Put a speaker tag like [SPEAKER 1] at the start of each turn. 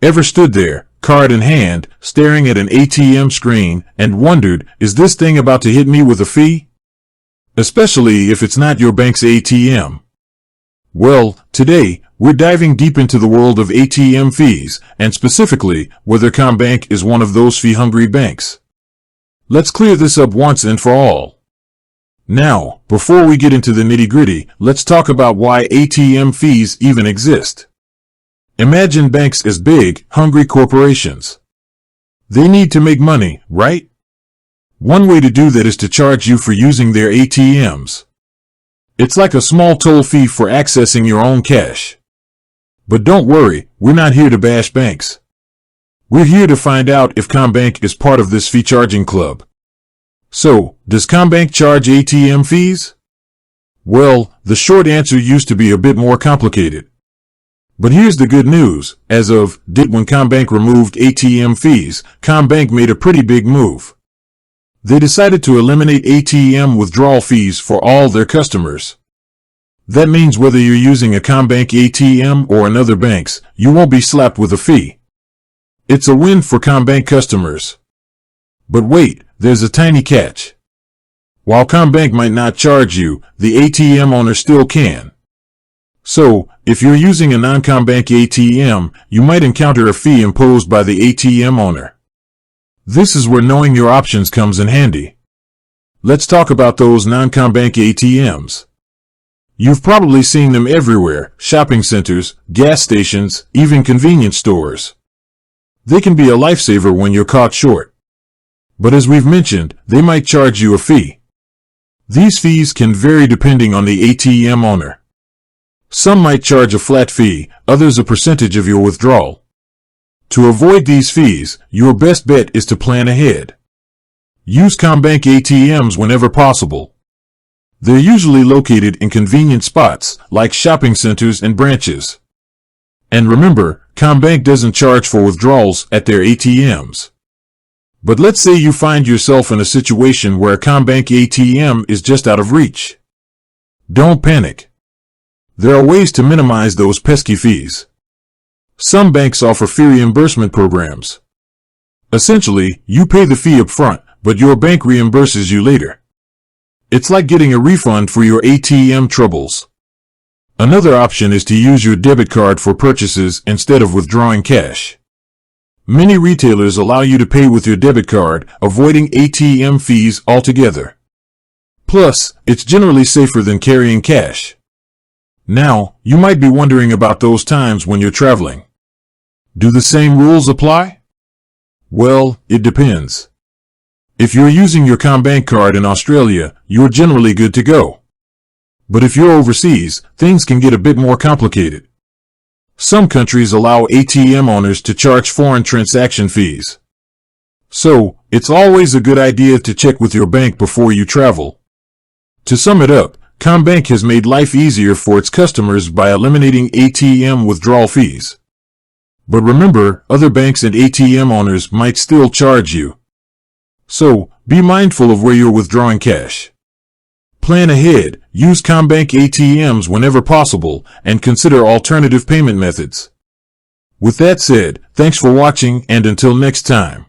[SPEAKER 1] Ever stood there, card in hand, staring at an ATM screen and wondered, is this thing about to hit me with a fee? Especially if it's not your bank's ATM. Well, today, we're diving deep into the world of ATM fees, and specifically, whether Commbank is one of those fee-hungry banks. Let's clear this up once and for all. Now, before we get into the nitty-gritty, let's talk about why ATM fees even exist. Imagine banks as big, hungry corporations. They need to make money, right? One way to do that is to charge you for using their ATMs. It's like a small toll fee for accessing your own cash. But don't worry, we're not here to bash banks. We're here to find out if Commbank is part of this fee-charging club. So, does Commbank charge ATM fees? Well, the short answer used to be a bit more complicated. But here's the good news. As of when Commbank removed ATM fees, Commbank made a pretty big move. They decided to eliminate ATM withdrawal fees for all their customers. That means whether you're using a Commbank ATM or another bank's, you won't be slapped with a fee. It's a win for Commbank customers. But wait, there's a tiny catch. While Commbank might not charge you, the ATM owner still can. So, if you're using a non-Commbank ATM, you might encounter a fee imposed by the ATM owner. This is where knowing your options comes in handy. Let's talk about those non-Commbank ATMs. You've probably seen them everywhere: shopping centers, gas stations, even convenience stores. They can be a lifesaver when you're caught short. But as we've mentioned, they might charge you a fee. These fees can vary depending on the ATM owner. Some might charge a flat fee, others a percentage of your withdrawal. To avoid these fees, your best bet is to plan ahead. Use Commbank ATMs whenever possible. They're usually located in convenient spots, like shopping centers and branches. And remember, Commbank doesn't charge for withdrawals at their ATMs. But let's say you find yourself in a situation where a Commbank ATM is just out of reach. Don't panic. There are ways to minimize those pesky fees. Some banks offer fee reimbursement programs. Essentially, you pay the fee up front, but your bank reimburses you later. It's like getting a refund for your ATM troubles. Another option is to use your debit card for purchases instead of withdrawing cash. Many retailers allow you to pay with your debit card, avoiding ATM fees altogether. Plus, it's generally safer than carrying cash. Now, you might be wondering about those times when you're traveling. Do the same rules apply? Well, it depends. If you're using your Commbank card in Australia, you're generally good to go. But if you're overseas, things can get a bit more complicated. Some countries allow ATM owners to charge foreign transaction fees. So, it's always a good idea to check with your bank before you travel. To sum it up, Commbank has made life easier for its customers by eliminating ATM withdrawal fees. But remember, other banks and ATM owners might still charge you. So, be mindful of where you're withdrawing cash. Plan ahead, use Commbank ATMs whenever possible, and consider alternative payment methods. With that said, thanks for watching, and until next time.